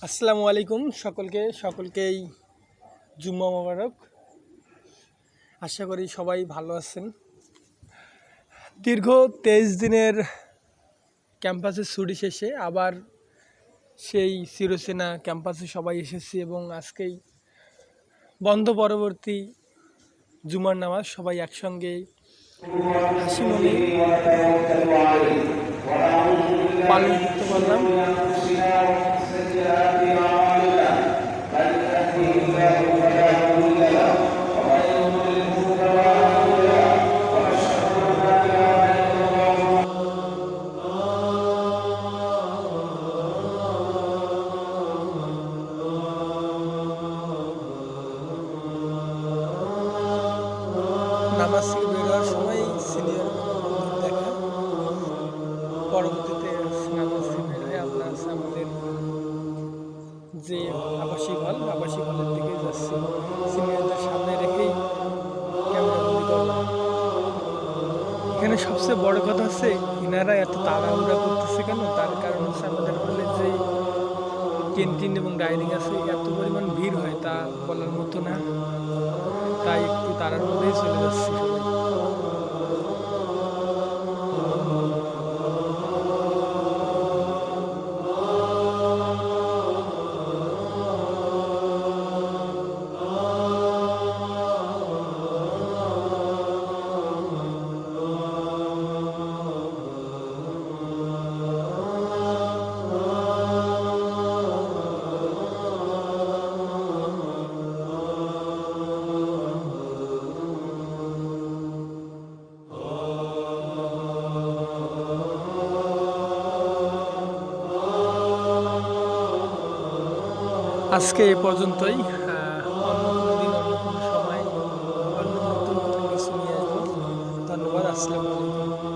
আসসালামু আলাইকুম সকলকেই জুম্মা মোবারক। আশা করি সবাই ভালো আছেন। দীর্ঘ 23 দিনের ক্যাম্পাসের ছুটি শেষে আবার সেই চিরচেনা ক্যাম্পাসে সবাই এসেছি এবং আজকেই বন্ধ পরবর্তী জুমার নামাজ সবাই একসঙ্গে হাসি মনে পালন করতে পারলাম। নামাজ থেকে বের হওয়ার সময় সিনিয়র বন্ধুর দেখা, পরবর্তীতে নামাজ থেকে বের হয়ে আমরা আমাদের যে আবাসিক হলের দিকে যাচ্ছি। সিনিয়রদের সামনে রেখেই ক্যামেরাবন্দি করলাম। এখানে সবচেয়ে বড় কথা হচ্ছে ইনারা এত তাড়াহুড়া করতেছে কেন, তার কারণ হচ্ছে আমাদের হলে যে ক্যান্টিন এবং ডাইনিং আছে এত পরিমাণ ভিড় হয় তা বলার মতো না, তাই একটু তাড়ার মধ্যেই চলে যাচ্ছি সবাই। আজকে এ পর্যন্তই। অন্য কোনো দিন অন্য কোনো সময় অন্য নতুন কোনো কিছু নিয়ে আসবো। ধন্যবাদ। আসসালামু আলাইকুম।